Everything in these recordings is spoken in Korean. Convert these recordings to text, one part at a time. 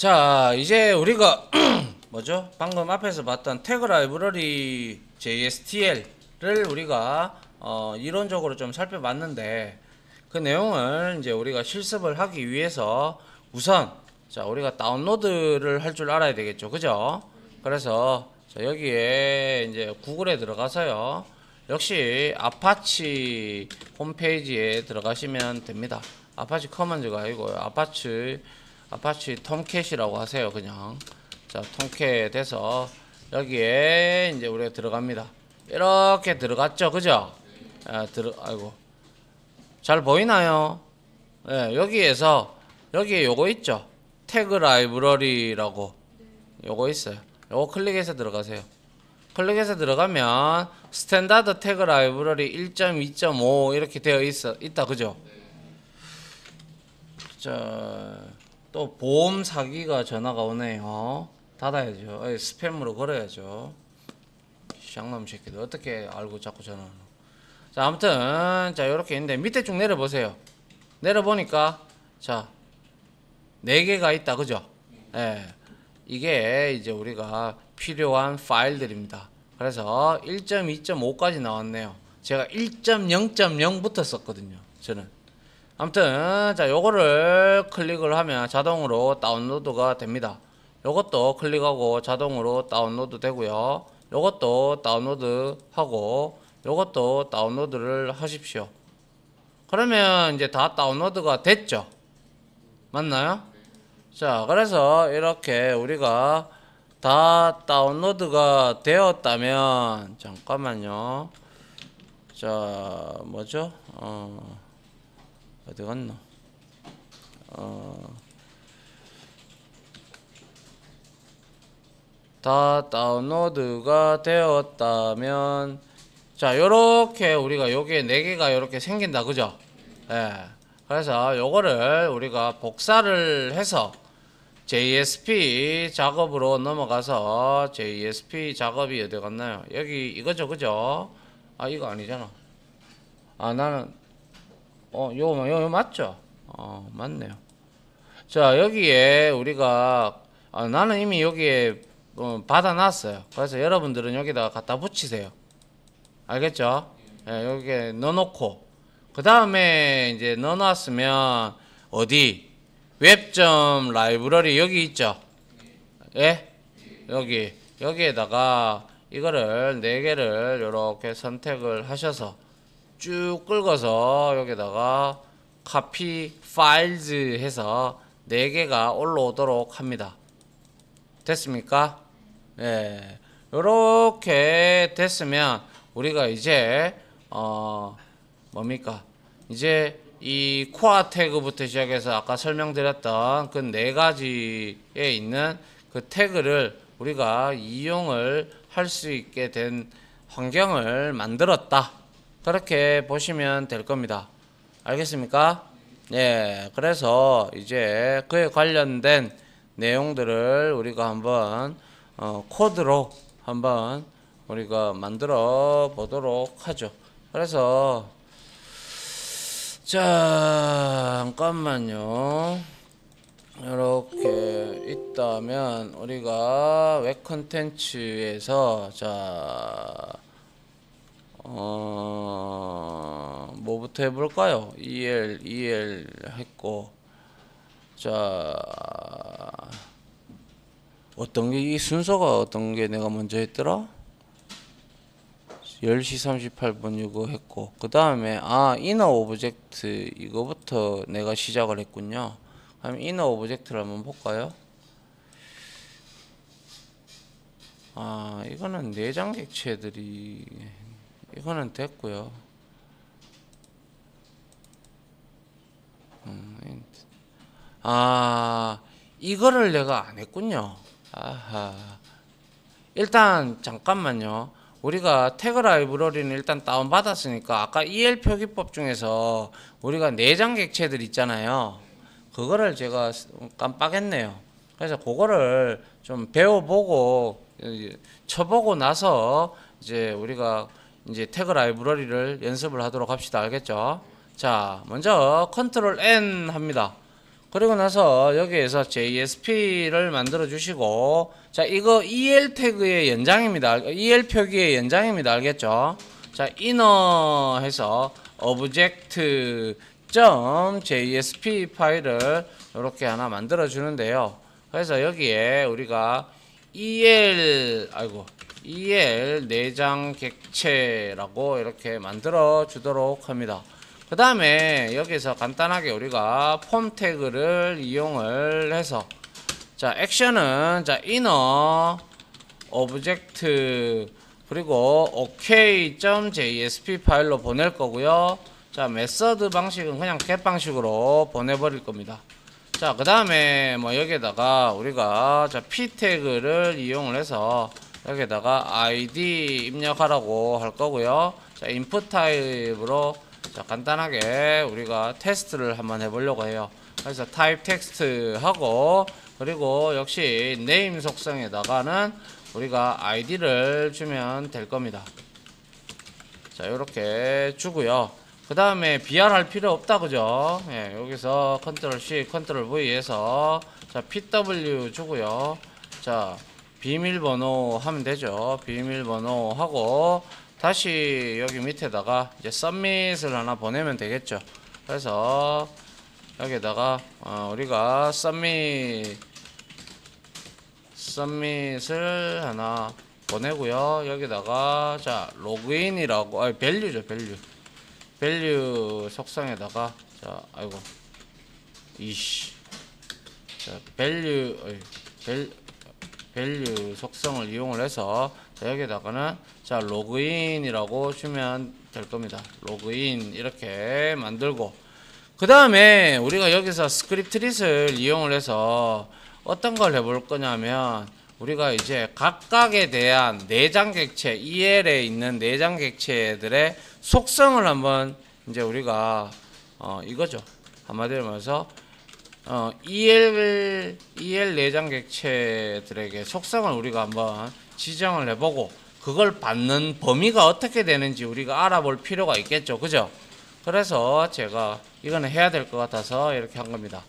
자, 이제 우리가 뭐죠? 방금 앞에서 봤던 태그 라이브러리 JSTL을 우리가 이론적으로 좀 살펴봤는데 그 내용을 이제 우리가 실습을 하기 위해서 우선 자, 우리가 다운로드를 할 줄 알아야 되겠죠. 그죠? 그래서 자, 여기에 이제 구글에 들어가서요. 역시 아파치 홈페이지에 들어가시면 됩니다. 아파치 커먼드가 아니고요. 아파치 톰캣이라고 하세요. 그냥 자, 톰캣 해서 여기에 이제 우리가 들어갑니다. 이렇게 들어갔죠. 그죠? 아이고 잘 보이나요? 네, 여기에서 여기에 요거 있죠. 태그 라이브러리라고 요거 있어요. 요거 클릭해서 들어가세요. 클릭해서 들어가면 스탠다드 태그 라이브러리 1.2.5 이렇게 되어 있다. 그죠? 자, 또 보험 사기가 전화가 오네요. 닫아야죠. 스팸으로 걸어야죠. 쌍놈 새끼들 어떻게 알고 자꾸 전화하노. 자, 아무튼 자 요렇게 있는데 밑에 쭉 내려보세요. 내려보니까 자 4개가 있다. 그죠? 예. 이게 이제 우리가 필요한 파일들입니다. 그래서 1.2.5까지 나왔네요. 제가 1.0.0부터 썼거든요. 저는. 아무튼 자 요거를 클릭을 하면 자동으로 다운로드가 됩니다. 요것도 클릭하고 자동으로 다운로드 되고요. 요것도 다운로드 하고 요것도 다운로드를 하십시오. 그러면 이제 다 다운로드가 됐죠. 맞나요? 자, 그래서 이렇게 우리가 다 다운로드가 되었다면 잠깐만요. 자, 뭐죠? 어디 갔노? 다 다운로드가 되었다면 자, 요렇게 우리가 요게 4개가 요렇게 생긴다. 그죠? 예. 그래서 요거를 우리가 복사를 해서 JSP 작업으로 넘어가서 JSP 작업이 어디 갔나요? 여기 이거죠. 그죠? 아, 이거 아니잖아. 아, 나는 요거 맞죠? 맞네요. 자, 여기에 우리가 나는 이미 여기에 받아놨어요. 그래서 여러분들은 여기다가 갖다 붙이세요. 알겠죠? 예, 여기에 넣어놓고 그 다음에 이제 넣어놨으면 어디 웹.점 라이브러리 여기 있죠? 예? 여기에다가 이거를 4개를 이렇게 선택을 하셔서 쭉 긁어서 여기다가 카피 파일즈 해서 4개가 올라오도록 합니다. 됐습니까? 예. 요렇게 됐으면 우리가 이제 뭡니까? 이제 이 코어 태그부터 시작해서 아까 설명드렸던 그 4가지에 있는 그 태그를 우리가 이용을 할 수 있게 된 환경을 만들었다. 그렇게 보시면 될 겁니다. 알겠습니까? 예, 그래서 이제 그에 관련된 내용들을 우리가 한번 코드로 한번 우리가 만들어 보도록 하죠. 그래서 잠깐만요. 이렇게 있다면 우리가 웹 컨텐츠에서 자 뭐부터 해볼까요? EL 했고 자 어떤 게 이 순서가 어떤 게 내가 먼저 했더라? 10시 38분 이거 했고 그 다음에 이너 오브젝트 이거부터 내가 시작을 했군요. 그럼 이너 오브젝트를 한번 볼까요? 이거는 내장 객체들이 이거는 됐고요. 이거를 내가 안 했군요. 아하. 일단 잠깐만요. 우리가 태그 라이브러리는 일단 다운받았으니까 아까 EL 표기법 중에서 우리가 내장 객체들 있잖아요. 그거를 제가 깜빡했네요. 그래서 그거를 좀 배워보고 쳐보고 나서 이제 우리가 이제 태그 라이브러리를 연습을 하도록 합시다. 알겠죠? 자, 먼저 컨트롤 N 합니다. 그리고 나서 여기에서 JSP를 만들어 주시고, 자, 이거 EL 태그의 연장입니다. EL 표기의 연장입니다. 알겠죠? 자, inner 해서 object.jsp 파일을 이렇게 하나 만들어 주는데요. 그래서 여기에 우리가 EL 내장 객체라고 이렇게 만들어 주도록 합니다. 그 다음에 여기서 간단하게 우리가 폼 태그를 이용을 해서, 자, 액션은 자, inner object 그리고 ok.jsp 파일로 보낼 거고요. 자, 메서드 방식은 그냥 get 방식으로 보내버릴 겁니다. 자, 그 다음에 뭐 여기에다가 우리가 자, p 태그를 이용을 해서 여기에다가 id 입력하라고 할 거고요. 자, input 타입으로 자, 간단하게 우리가 테스트를 한번 해보려고 해요. 그래서 type text 하고, 그리고 역시 name 속성에다가는 우리가 id를 주면 될 겁니다. 자, 이렇게 주고요. 그 다음에 BR 할 필요 없다, 그죠? 예, 여기서 컨트롤 C, 컨트롤 V 해서 자, PW 주고요. 자, 비밀번호 하면 되죠. 비밀번호 하고, 다시 여기 밑에다가 이제 submit을 하나 보내면 되겠죠. 그래서 여기다가 우리가 submit을 하나 보내고요. 여기다가 자, 로그인이라고, 밸류죠, 밸류 속성에다가 자, 아이고 이씨, 자, 밸류 속성을 이용을 해서 자, 여기다가는 자, 로그인이라고 주면 될 겁니다. 로그인 이렇게 만들고, 그 다음에 우리가 여기서 스크립트릿을 이용을 해서 어떤 걸 해볼 거냐면, 우리가 이제 각각에 대한 내장 객체, EL에 있는 내장 객체들의 속성을 한번 이제 우리가 이거죠. 한마디로 말해서 EL 내장 객체들에게 속성을 우리가 한번 지정을 해보고, 그걸 받는 범위가 어떻게 되는지 우리가 알아볼 필요가 있겠죠. 그죠? 그래서 제가 이거는 해야 될 것 같아서 이렇게 한 겁니다.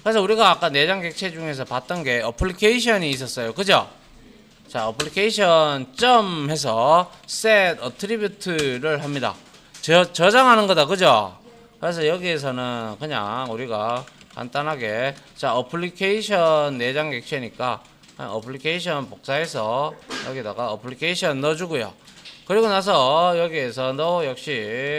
그래서 우리가 아까 내장 객체 중에서 봤던 게 어플리케이션이 있었어요. 그죠? 자, 어플리케이션 점 해서 set attribute를 합니다. 저장하는 거다. 그죠? 그래서 여기에서는 그냥 우리가 간단하게 자, 어플리케이션 내장 객체니까 어플리케이션 복사해서 여기다가 어플리케이션 넣어주고요. 그리고 나서 여기에서도 역시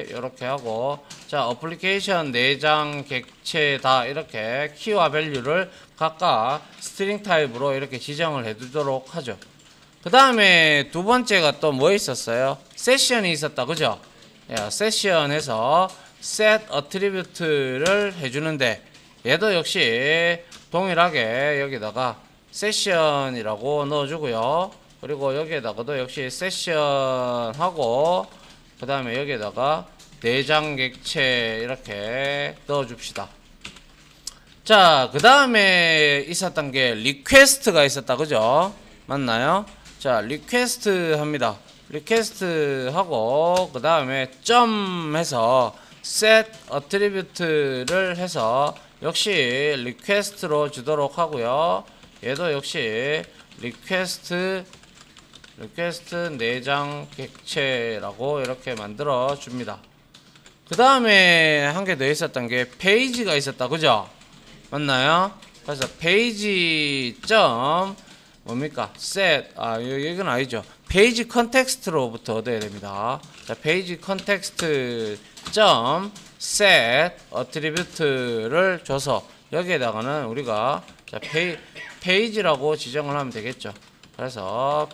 이렇게 하고, 자, 어플리케이션 내장 객체다 이렇게 키와 밸류를 각각 스트링 타입으로 이렇게 지정을 해두도록 하죠. 그 다음에 두 번째가 또 뭐 있었어요? 세션이 있었다. 그죠? 세션에서 set attribute를 해주는데, 얘도 역시 동일하게 여기다가 세션이라고 넣어주고요. 그리고 여기에다가도 역시 세션하고, 그 다음에 여기에다가 내장 객체 이렇게 넣어줍시다. 자, 그 다음에 있었던 게 리퀘스트가 있었다. 그죠? 맞나요? 자, 리퀘스트 합니다. 리퀘스트 하고, 그 다음에 점 해서 set attribute를 해서 역시 리퀘스트로 주도록 하고요. 얘도 역시 리퀘스트 내장 객체라고 이렇게 만들어 줍니다. 그 다음에 한 개 더 있었던 게 페이지가 있었다. 그죠? 맞나요? 그래서 페이지 점 뭡니까? set, 이건 아니죠. 페이지 컨텍스트로부터 얻어야 됩니다. 자, 페이지 컨텍스트 점 set attribute를 줘서 여기에다가는 우리가 자, 페이지라고 지정을 하면 되겠죠. 그래서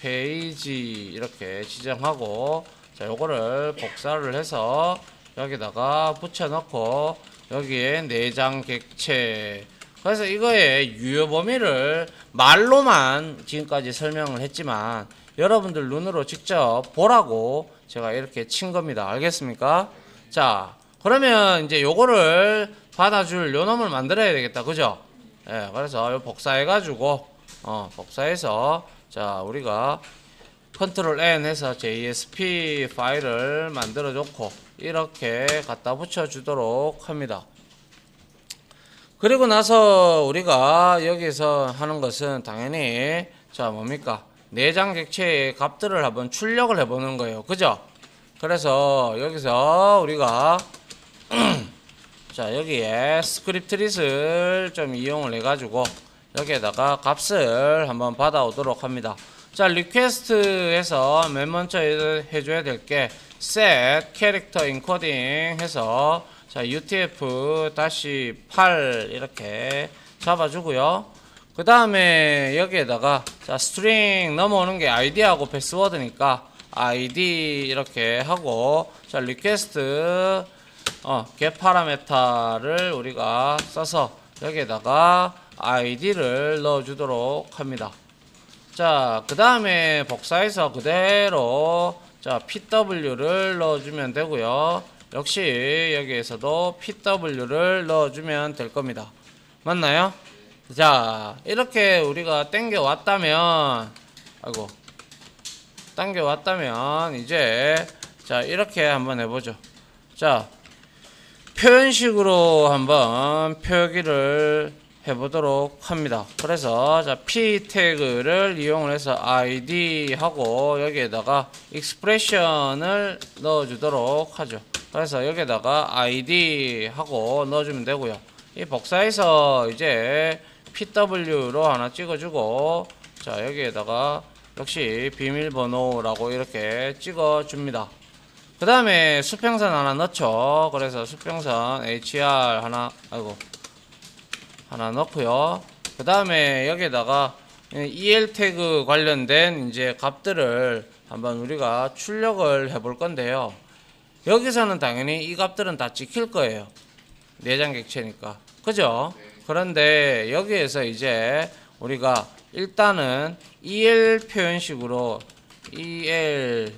페이지 이렇게 지정하고, 자, 요거를 복사를 해서 여기다가 붙여넣고, 여기에 내장 객체, 그래서 이거의 유효 범위를 말로만 지금까지 설명을 했지만 여러분들 눈으로 직접 보라고 제가 이렇게 친 겁니다. 알겠습니까? 자, 그러면 이제 요거를 받아줄 요 놈을 만들어야 되겠다. 그죠? 예, 그래서 요 복사해가지고, 복사해서, 자, 우리가 컨트롤 N 해서 JSP 파일을 만들어 놓고, 이렇게 갖다 붙여 주도록 합니다. 그리고 나서 우리가 여기서 하는 것은 당연히 자 뭡니까? 내장 객체의 값들을 한번 출력을 해보는 거예요. 그죠? 그래서 여기서 우리가 자 여기에 스크립트릿을 좀 이용을 해가지고 여기에다가 값을 한번 받아오도록 합니다. 자 리퀘스트에서 맨 먼저 해줘야 될 게 set character encoding 해서 자 UTF-8 이렇게 잡아주고요. 그 다음에 여기에다가 자 string 넘어오는 게 id하고 패스워드니까 id 이렇게 하고 자 리퀘스트 get 파라메타를 우리가 써서 여기에다가 id를 넣어주도록 합니다. 자 그 다음에 복사해서 그대로 자 pw를 넣어주면 되고요. 역시 여기에서도 pw를 넣어주면 될 겁니다. 맞나요? 자 이렇게 우리가 당겨 왔다면 이제 자 이렇게 한번 해보죠. 자 표현식으로 한번 표기를 해보도록 합니다. 그래서 자 p 태그를 이용을 해서 id 하고 여기에다가 expression을 넣어주도록 하죠. 그래서 여기에다가 id 하고 넣어주면 되고요. 이 복사해서 이제 pw로 하나 찍어주고 자 여기에다가 역시 비밀번호라고 이렇게 찍어줍니다. 그 다음에 수평선 하나 넣죠. 그래서 수평선 HR 하나 넣고요. 그 다음에 여기에다가 EL 태그 관련된 이제 값들을 한번 우리가 출력을 해볼 건데요. 여기서는 당연히 이 값들은 다 찍힐 거예요. 내장 객체니까. 그죠? 그런데 여기에서 이제 우리가 일단은 EL 표현식으로 EL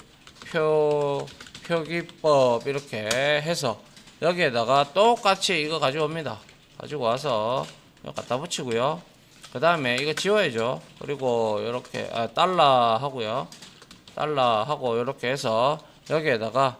표기법 이렇게 해서 여기에다가 똑같이 이거 가져옵니다. 가지고 와서 갖다 붙이고요. 그 다음에 이거 지워야죠. 그리고 이렇게 달러 하고요. 달러 하고 이렇게 해서 여기에다가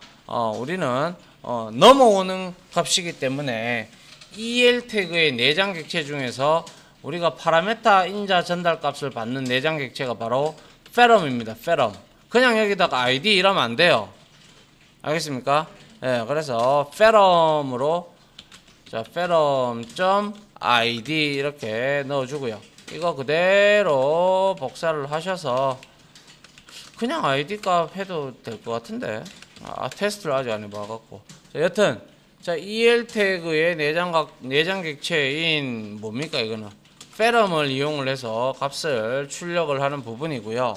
우리는 넘어오는 값이기 때문에 EL 태그의 내장 객체 중에서 우리가 파라메타 인자 전달 값을 받는 내장 객체가 바로 ferrum입니다. ferrum. 그냥 여기다가 id 이러면 안 돼요. 알겠습니까? 예, 그래서 ferrum으로 자 ferrum.id 이렇게 넣어주고요. 이거 그대로 복사를 하셔서 그냥 id 값 해도 될 것 같은데 테스트를 아직 안 해봐갖고 자, 여튼 자 EL 태그의 내장 객체인 뭡니까 이거는 ferrum을 이용을 해서 값을 출력을 하는 부분이고요.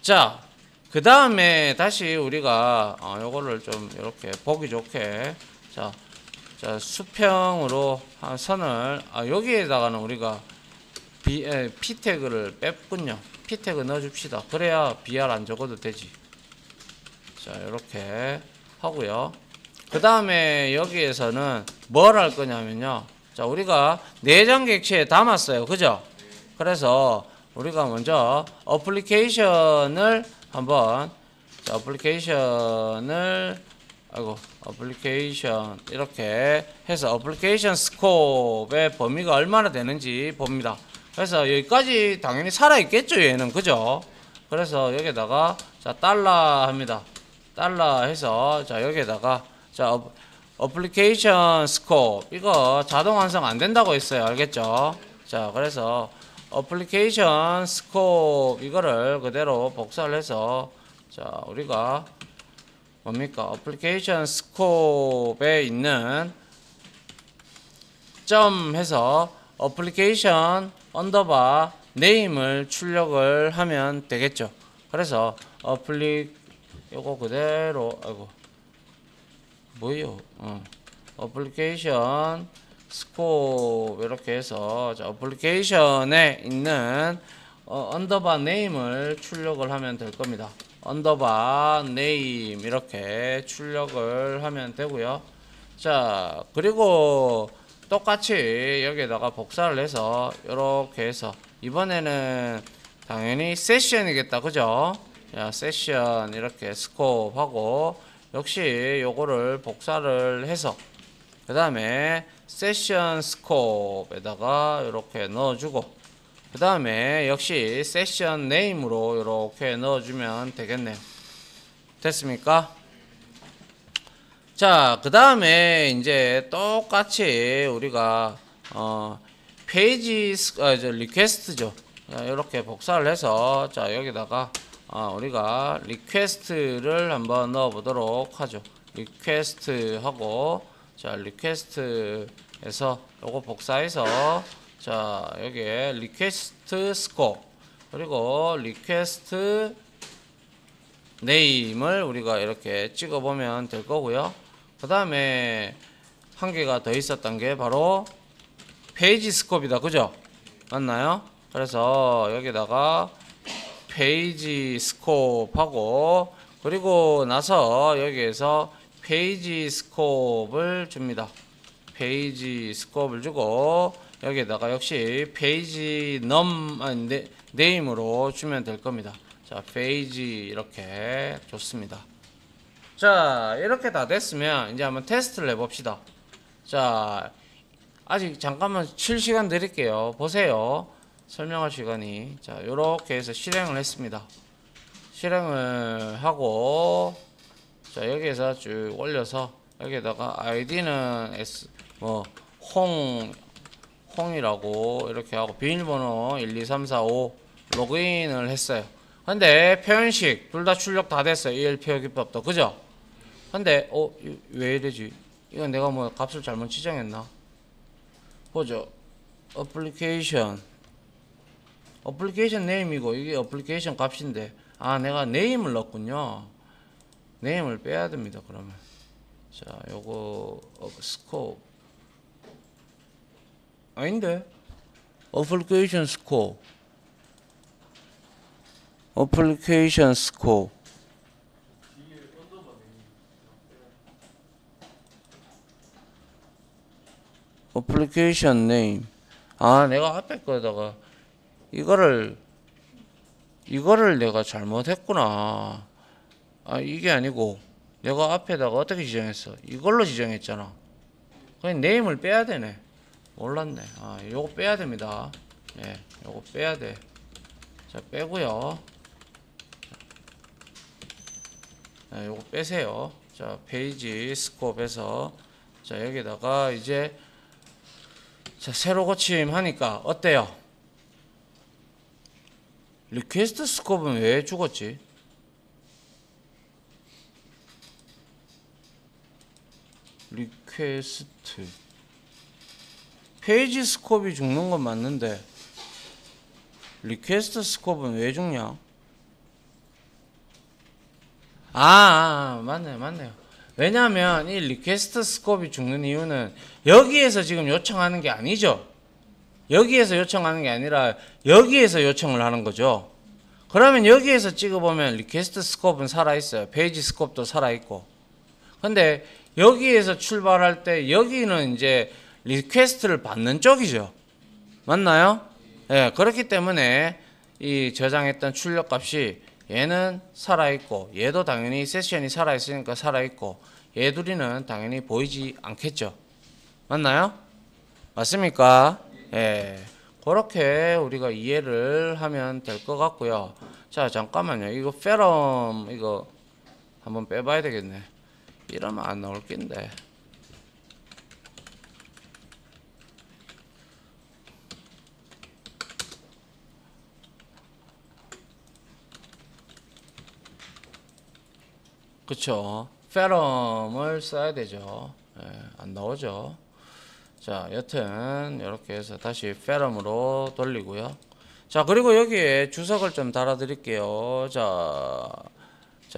자 그 다음에 다시 우리가 요거를 좀 이렇게 보기 좋게 자 수평으로 한 선을 여기에다가는 우리가 p 태그를 뺐군요. p 태그 넣어줍시다. 그래야 br 안 적어도 되지. 자 이렇게 하고요. 그 다음에 여기에서는 뭘 할 거냐면요. 자 우리가 내장 객체에 담았어요. 그죠? 그래서 우리가 먼저 어플리케이션을 한번 자 어플리케이션 이렇게 해서 어플리케이션 스코프의 범위가 얼마나 되는지 봅니다. 그래서 여기까지 당연히 살아있겠죠 얘는. 그죠? 그래서 여기다가 자 달러 합니다. 달러 해서 자 여기에다가 자 어플리케이션 스코프 이거 자동 완성 안 된다고 했어요. 알겠죠? 자 그래서 어플리케이션 스코프 이거를 그대로 복사를 해서 자 우리가 뭡니까 어플리케이션 스코프에 있는 점 해서 어플리케이션 언더바 네임을 출력을 하면 되겠죠. 그래서 요거 그대로 어플리케이션 스코프 이렇게 해서 자 어플리케이션에 있는 언더바 네임을 출력을 하면 될 겁니다. 언더바 네임 이렇게 출력을 하면 되고요. 자 그리고 똑같이 여기에다가 복사를 해서 이렇게 해서 이번에는 당연히 세션이겠다. 그죠? 자 세션 이렇게 스코프 하고 역시 요거를 복사를 해서 그 다음에 세션 스코프에다가 이렇게 넣어주고, 그 다음에 역시 세션 네임으로 이렇게 넣어주면 되겠네요. 됐습니까? 자, 그 다음에 이제 똑같이 우리가 페이지 리퀘스트죠. 이렇게 복사를 해서 자 여기다가 우리가 리퀘스트를 한번 넣어 보도록 하죠. 리퀘스트 하고, 자 리퀘스트에서 요거 복사해서 자 여기에 리퀘스트 스코프 그리고 리퀘스트 네임을 우리가 이렇게 찍어 보면 될 거고요. 그 다음에 한 개가 더 있었던 게 바로 페이지 스코프이다. 그죠? 맞나요? 그래서 여기다가 페이지 스코프 하고, 그리고 나서 여기에서 페이지 스코프를 줍니다. 페이지 스코프를 주고 여기에다가 역시 페이지 네임으로 주면 될 겁니다. 자, 페이지 이렇게 좋습니다. 자, 이렇게 다 됐으면 이제 한번 테스트를 해봅시다. 자, 아직 잠깐만 칠 시간 드릴게요. 보세요. 설명할 시간이. 자, 요렇게 해서 실행을 했습니다. 실행을 하고, 자, 여기에서 쭉 올려서 여기에다가 아이디는 홍이라고 이렇게 하고 비밀번호 12345 로그인을 했어요. 근데 표현식 둘 다 출력 다 됐어요. ELPO 기법도. 그죠? 근데 왜 이러지? 이건 내가 뭐 값을 잘못 지정했나? 보죠. 어플리케이션 네임이고 이게 어플리케이션 값인데 내가 네임을 넣었군요. 네임을 빼야 됩니다. 그러면 자 요거 스코프 아닌데 어플리케이션 스코프 어플리케이션 네임. 내가 앞에 거에다가 이거를 내가 잘못했구나. 이게 아니고 내가 앞에다가 어떻게 지정했어? 이걸로 지정했잖아. 그냥 네임을 빼야 되네. 몰랐네. 요거 빼야 됩니다. 예, 요거 빼야 돼. 자, 빼고요. 요거 빼세요. 자, 페이지 스코프에서 자, 여기다가 이제 자, 새로 고침하니까 어때요? 리퀘스트 스코프는 왜 죽었지? 리퀘스트 페이지 스코프이 죽는 건 맞는데 리퀘스트 스코프는 왜 죽냐? 맞네요. 왜냐하면 이 리퀘스트 스코프이 죽는 이유는 여기에서 지금 요청하는 게 아니죠. 여기에서 요청하는 게 아니라 여기에서 요청을 하는 거죠. 그러면 여기에서 찍어보면 리퀘스트 스코프는 살아있어요. 페이지 스코프도 살아있고. 근데 여기에서 출발할 때 여기는 이제 리퀘스트를 받는 쪽이죠. 맞나요? 예, 그렇기 때문에 이 저장했던 출력값이 얘는 살아있고 얘도 당연히 세션이 살아있으니까 살아있고 얘 둘이는 당연히 보이지 않겠죠. 맞나요? 맞습니까? 예, 그렇게 우리가 이해를 하면 될 것 같고요. 자, 잠깐만요. 이거 페럼 이거 한번 빼봐야 되겠네. 이러면 안 나올 낀데. 그쵸? 페럼을 써야 되죠. 예, 안 나오죠. 자, 여튼 이렇게 해서 다시 페럼으로 돌리고요. 자, 그리고 여기에 주석을 좀 달아 드릴게요. 자,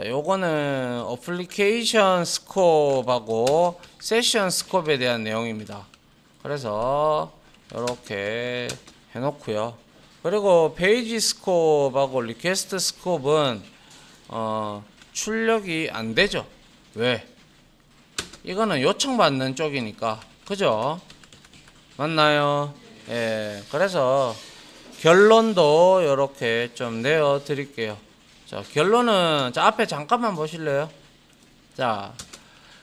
요거는 어플리케이션 스코프하고 세션 스코프에 대한 내용입니다. 그래서 이렇게 해놓고요. 그리고 페이지 스코프하고 리퀘스트 스코프는 출력이 안 되죠. 왜? 이거는 요청받는 쪽이니까. 그죠? 맞나요? 예. 그래서 결론도 이렇게 좀 내어 드릴게요. 자, 결론은 자, 앞에 잠깐만 보실래요? 자,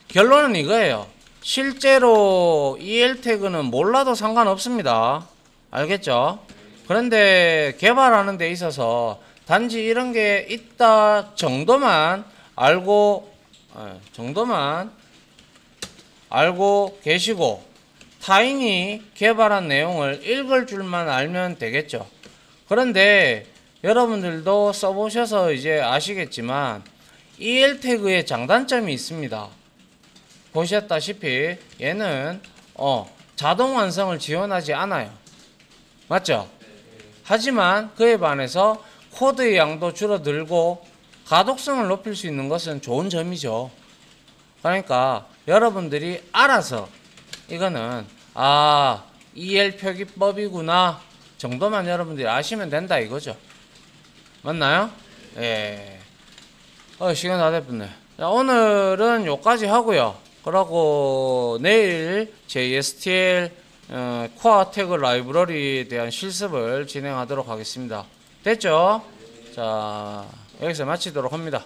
결론은 이거예요. 실제로 EL 태그는 몰라도 상관없습니다. 알겠죠? 그런데 개발하는 데 있어서 단지 이런 게 있다 정도만 알고 계시고 타인이 개발한 내용을 읽을 줄만 알면 되겠죠. 그런데 여러분들도 써보셔서 이제 아시겠지만 EL 태그의 장단점이 있습니다. 보셨다시피 얘는 자동 완성을 지원하지 않아요. 맞죠? 하지만 그에 반해서 코드의 양도 줄어들고 가독성을 높일 수 있는 것은 좋은 점이죠. 그러니까 여러분들이 알아서 이거는 EL 표기법이구나 정도만 여러분들이 아시면 된다 이거죠. 맞나요? 예. 시간 다 됐네. 오늘은 여기까지 하고요. 그러고 내일 JSTL 코어 태그 라이브러리에 대한 실습을 진행하도록 하겠습니다. 됐죠? 자, 여기서 마치도록 합니다.